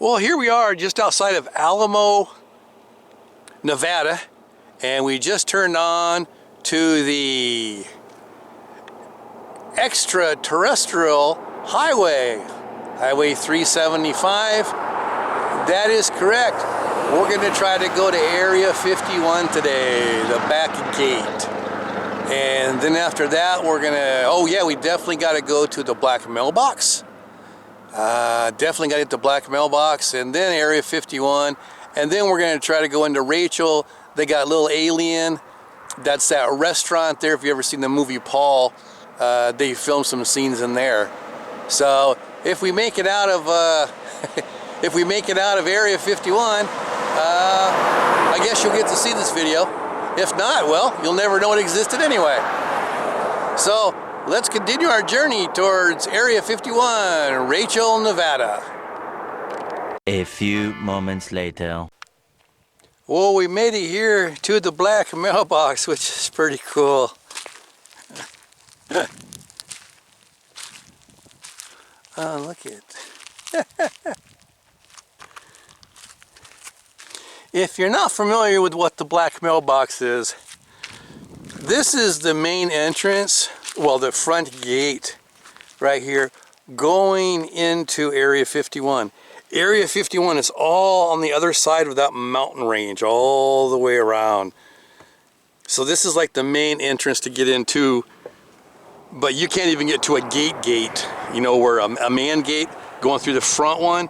Well, here we are just outside of Alamo, Nevada, and we just turned on to the extraterrestrial highway, Highway 375. That is correct. We're going to try to go to Area 51 today, the back gate. And then after that, we're going to, oh yeah, we definitely got to go to the black mailbox. Definitely got to hit the black mailbox, and then Area 51, and then we're going to try to go into Rachael. They got Little Alien. That's that restaurant there. If you ever seen the movie Paul, they filmed some scenes in there. So if we make it out of if we make it out of Area 51, I guess you'll get to see this video. If not, well, you'll never know it existed anyway. So let's continue our journey towards Area 51, Rachael, Nevada. A few moments later. Well, we made it here to the black mailbox, which is pretty cool. Oh, look at it. If you're not familiar with what the black mailbox is, this is the main entrance, well, the front gate right here, going into Area 51. Area 51 is all on the other side of that mountain range, all the way around. So this is like the main entrance to get into, but you can't even get to a gate, you know, where a man gate going through the front one.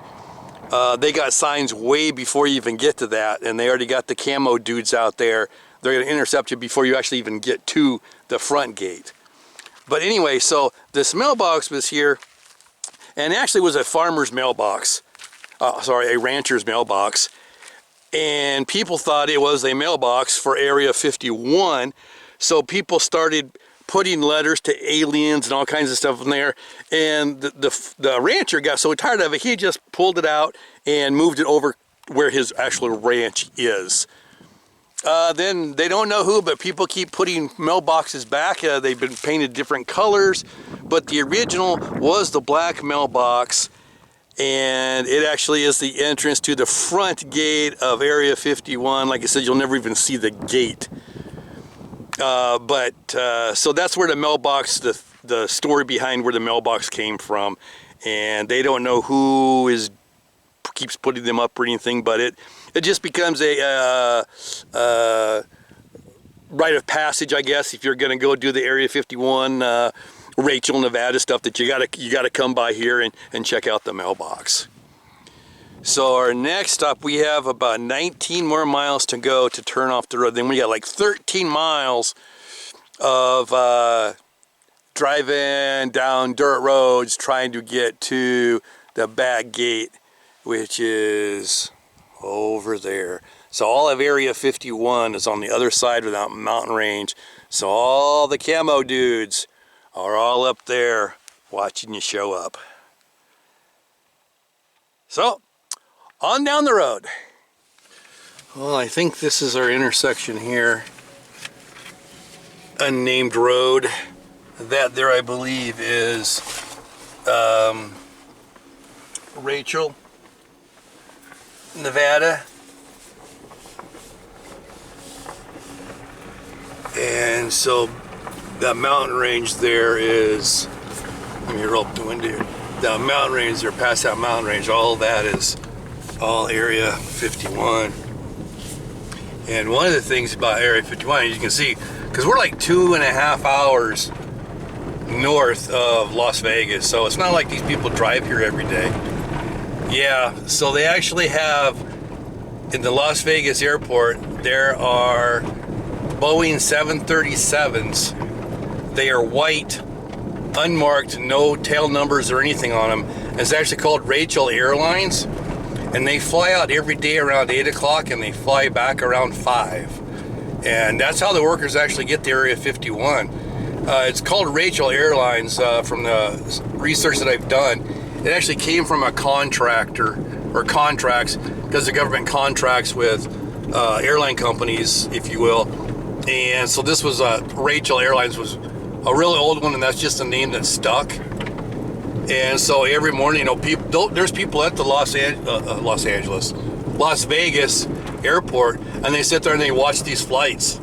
They got signs way before you even get to that, and they already got the camo dudes out there. They're going to intercept you before you actually even get to the front gate. But anyway, so this mailbox was here, and actually was a farmer's mailbox. A rancher's mailbox. And people thought it was a mailbox for Area 51. So people started putting letters to aliens and all kinds of stuff in there. And the rancher got so tired of it, he just pulled it out and moved it over where his actual ranch is. Then they don't know who, but people keep putting mailboxes back. They've been painted different colors, but the original was the black mailbox, and it actually is the entrance to the front gate of Area 51. Like I said, you'll never even see the gate. So that's where the mailbox, the story behind where the mailbox came from, and they don't know who keeps putting them up or anything, but it just becomes a rite of passage, I guess, if you're going to go do the Area 51 Rachael, Nevada stuff, that you gotta come by here and check out the mailbox. So our next stop, we have about 19 more miles to go to turn off the road. Then we got like 13 miles of driving down dirt roads trying to get to the back gate, which is over there. So all of Area 51 is on the other side of that mountain range. So all the camo dudes are all up there watching you show up. So, on down the road. Well, I think this is our intersection here. Unnamed road. That there, I believe, is Rachael, Nevada. And so that mountain range there is, let me roll up the window here. That mountain range there, past that mountain range, all that is all Area 51. And one of the things about Area 51, as you can see, because we're like 2.5 hours north of Las Vegas, so it's not like these people drive here every day. Yeah, so they actually have, in the Las Vegas airport, there are Boeing 737s. They are white, unmarked, no tail numbers or anything on them. And it's actually called Rachael Airlines, and they fly out every day around 8 o'clock and they fly back around 5. And that's how the workers actually get to Area 51. It's called Rachael Airlines from the research that I've done. It actually came from a contractor, or contracts, because the government contracts with airline companies, if you will. And so this was Rachael Airlines was a really old one, and that's just a name that stuck. And so every morning, you know, there's people at the Las Vegas airport, and they sit there and they watch these flights.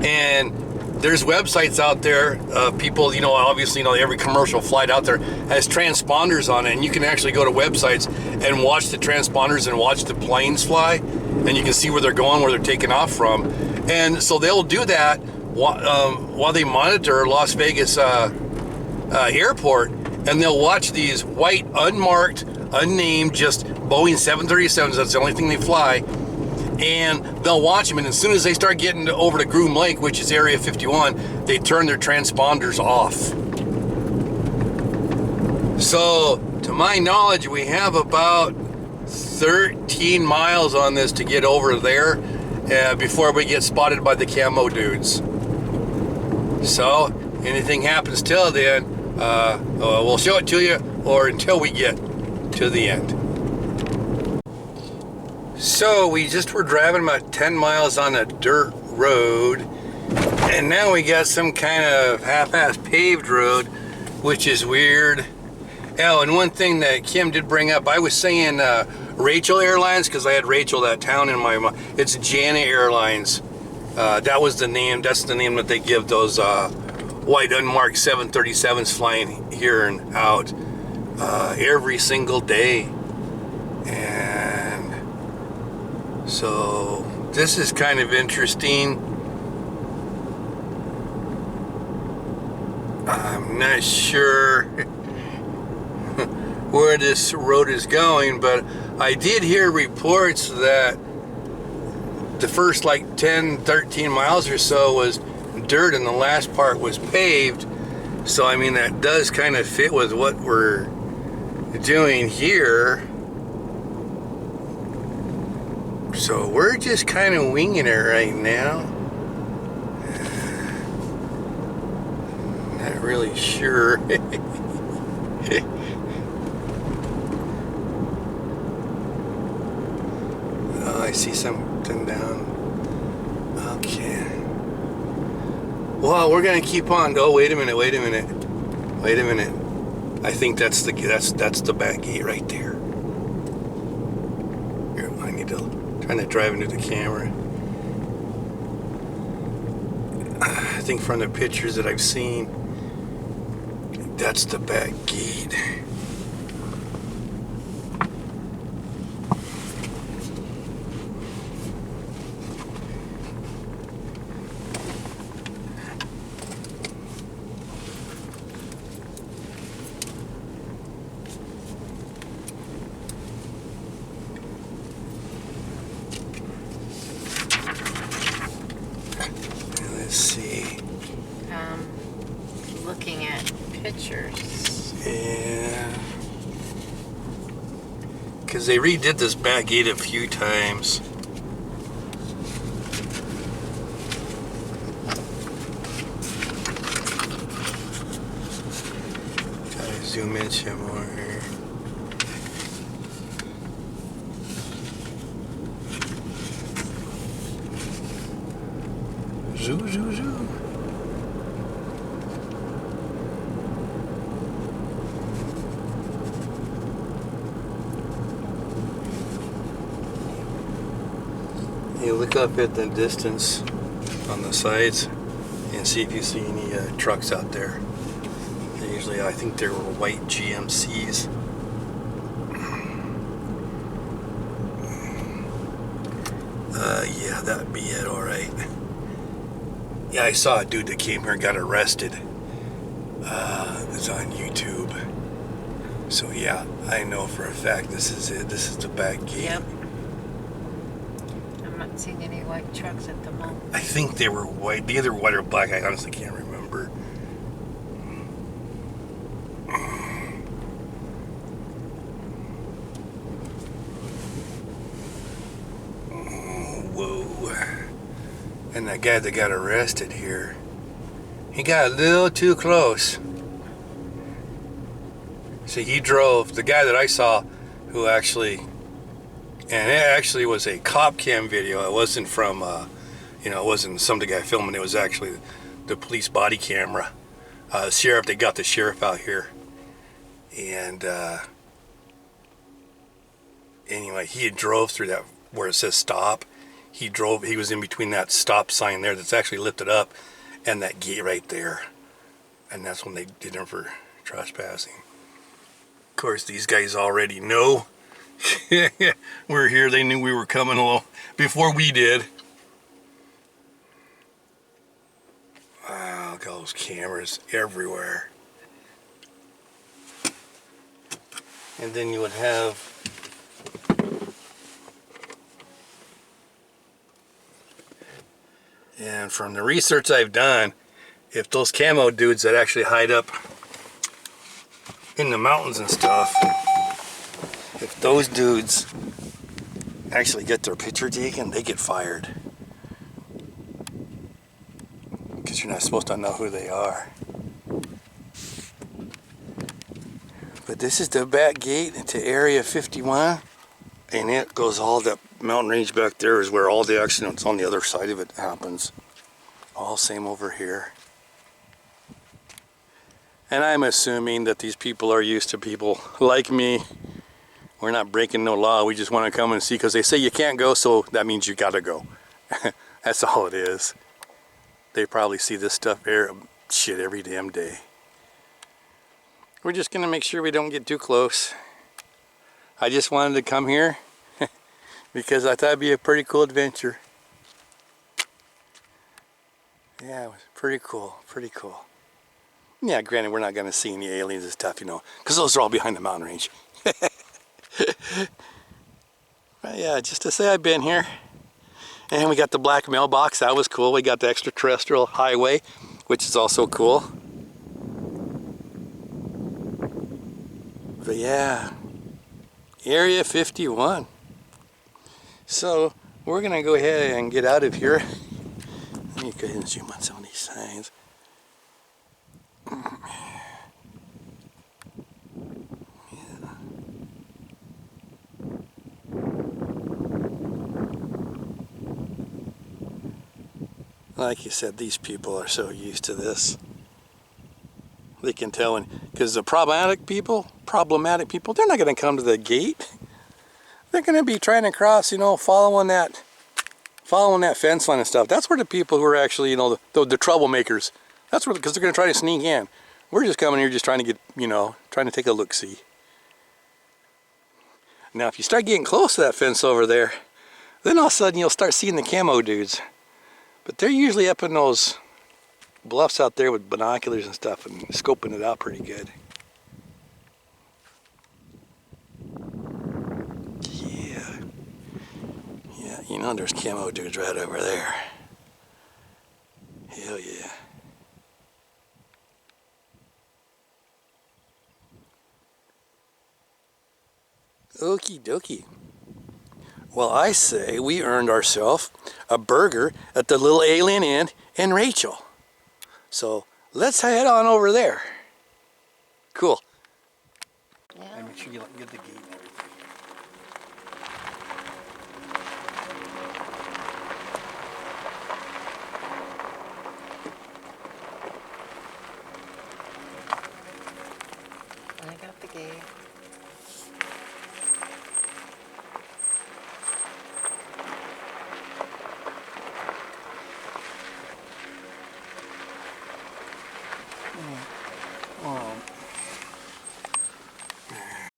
And there's websites out there, people, you know, obviously, you know, every commercial flight out there has transponders on it, and you can actually go to websites and watch the transponders and watch the planes fly, and you can see where they're going, where they're taking off from. And so they'll do that while they monitor Las Vegas airport, and they'll watch these white, unmarked, unnamed, just Boeing 737s, that's the only thing they fly, and they'll watch them, and as soon as they start getting over to Groom Lake, which is Area 51, they turn their transponders off. So, to my knowledge, we have about 13 miles on this to get over there before we get spotted by the camo dudes. So, anything happens till then, we'll show it to you, or until we get to the end. So we just were driving about 10 miles on a dirt road, and now we got some kind of half-ass paved road, which is weird. Oh, and one thing that Kim did bring up, I was saying Rachael Airlines, because I had Rachael, that town, in my mind. It's Jana Airlines. That was the name. That's the name that they give those white unmarked 737s flying here and out every single day. And so this is kind of interesting. I'm not sure where this road is going, but I did hear reports that the first like 10, 13 miles or so was dirt and the last part was paved. So I mean, that does kind of fit with what we're doing here. So we're just kind of winging it right now. Not really sure. Oh, I see something down. Okay. Well, we're gonna keep on. Oh, wait a minute. I think that's the back gate right there. Here, I need to trying to drive into the camera. I think from the pictures that I've seen, that's the back gate. Let's see. Looking at pictures. Yeah. Because they redid this back gate a few times. Gotta zoom in some more here. Zoo, zoo, zoo. You look up at the distance on the sides and see if you see any trucks out there. They usually, I think they were white GMCs. Yeah, that'd be it, all right. Yeah, I saw a dude that came here and got arrested. It's on YouTube. So yeah, I know for a fact this is it. This is the back gate. Yep. I'm not seeing any white trucks at the moment. I think they were white, either white or black. I honestly can't remember. Whoa. And that guy that got arrested here, he got a little too close. See, he drove, the guy that I saw who actually, and it actually was a cop cam video. It wasn't from, you know, it wasn't some guy filming. It was actually the police body camera. Sheriff, they got the sheriff out here. And anyway, he had drove through that where it says stop. He was in between that stop sign there that's actually lifted up and that gate right there. And that's when they did him for trespassing. Of course, these guys already know we're here. They knew we were coming along before we did. Wow, look at all those cameras everywhere. And then you would have and from the research I've done, if those camo dudes that actually hide up in the mountains and stuff, if those dudes actually get their picture taken, they get fired. Because you're not supposed to know who they are. But this is the back gate into Area 51. And it goes all that mountain range back there is where all the accidents on the other side of it happens. All same over here. And I'm assuming that these people are used to people like me. We're not breaking no law. We just want to come and see because they say you can't go, so that means you gotta go. That's all it is. They probably see this stuff shit every damn day. We're just gonna make sure we don't get too close. I just wanted to come here because I thought it'd be a pretty cool adventure. Yeah, it was pretty cool, pretty cool. Yeah, granted, we're not going to see any aliens and stuff, you know, because those are all behind the mountain range. But yeah, just to say I've been here. And we got the black mailbox, that was cool. We got the extraterrestrial highway, which is also cool. But yeah, Area 51. So we're going to go ahead and get out of here. Let me go ahead and zoom on some of these signs. Like you said, these people are so used to this. They can tell, because the problematic people, they're not going to come to the gate. They're going to be trying to cross, you know, following that fence line and stuff. That's where the people who are actually, you know, the troublemakers. That's where, because they're going to try to sneak in. We're just coming here, just trying to get, you know, trying to take a look-see. Now, if you start getting close to that fence over there, then all of a sudden you'll start seeing the camo dudes. But they're usually up in those bluffs out there with binoculars and stuff and scoping it out pretty good. Yeah. Yeah, you know there's camo dudes right over there. Hell yeah. Okie dokie. Well, I say we earned ourselves a burger at the Little Alien Inn in Rachael. So let's head on over there. Cool. Yeah. And make sure you get the gate and everything. I got the gate.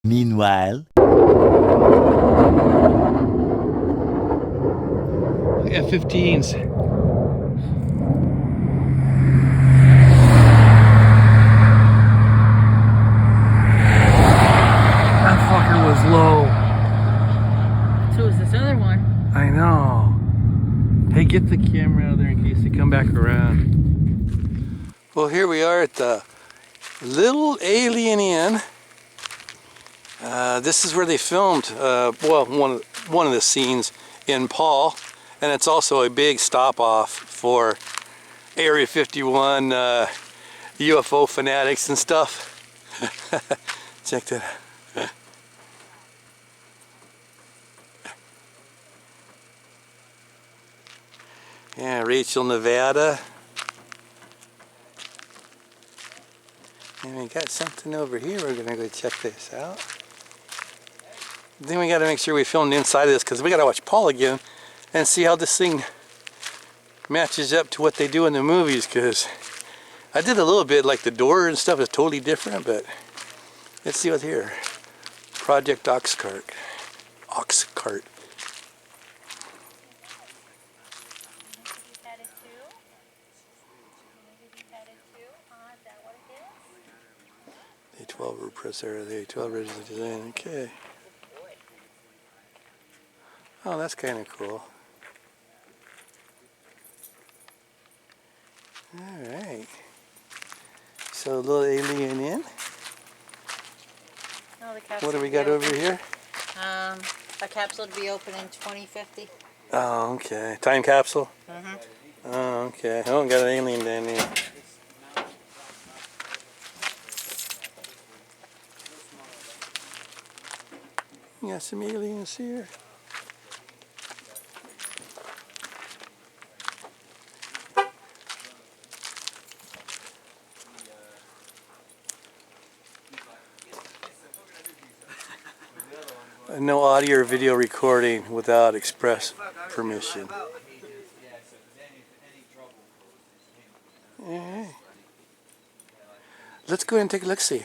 Meanwhile, F-15s. That fucker was low. So is this other one. I know. Hey, get the camera out of there in case they come back around. Well, here we are at the Little Alien Inn. This is where they filmed, well, one of the scenes in Paul, and it's also a big stop-off for Area 51 UFO fanatics and stuff. Check that out. Yeah, Rachael, Nevada. And we got something over here. We're gonna go check this out. Then we gotta make sure we film the inside of this because we gotta watch Paul again and see how this thing matches up to what they do in the movies, because I did a little bit, like the door and stuff is totally different, but let's see what's here. Project Ox Cart. Ox Cart. A12 repressor, the A12 original design, okay. Oh, that's kind of cool. Alright. So a little alien in. No, the capsule What do we will got be over open. here? A capsule to be open in 2050. Oh, okay. Time capsule? Mm-hmm. Oh, okay. Oh, got an alien down there. You got some aliens here. No audio or video recording without express permission. Alright. Let's go ahead and take a look-see.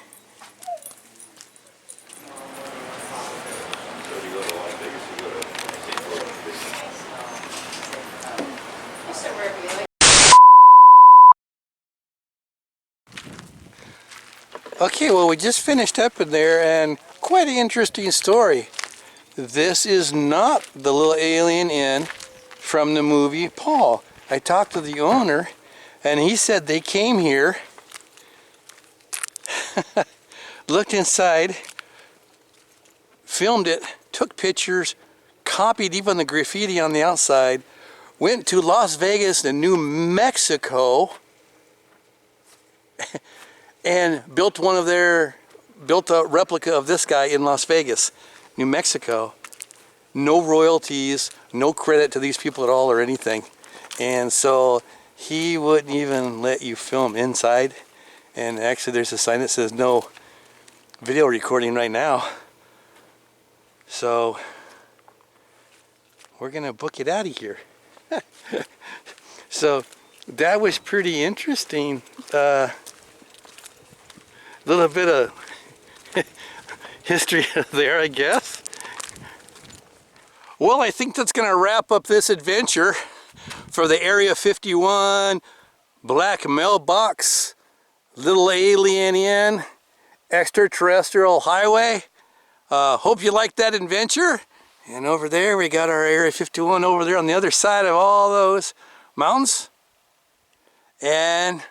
Okay, well, we just finished up in there, and quite an interesting story. This is not the little alien inn from the movie Paul. I talked to the owner, and he said they came here, looked inside, filmed it, took pictures, copied even the graffiti on the outside, went to Las Vegas and New Mexico, and built a replica of this guy in Las Vegas, New Mexico. No royalties, no credit to these people at all or anything. And so he wouldn't even let you film inside. And actually there's a sign that says no video recording right now. So we're gonna book it out of here. So that was pretty interesting. Little bit of history there, I guess. Well, I think that's going to wrap up this adventure for the Area 51 Black Mailbox Little Alien Inn Extraterrestrial Highway. Hope you liked that adventure. And over there we got our Area 51 over there on the other side of all those mountains. And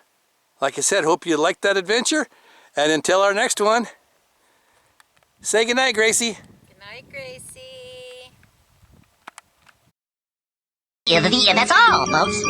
like I said, hope you liked that adventure. And until our next one, say goodnight, Gracie. Good night, Gracie. And that's all, folks.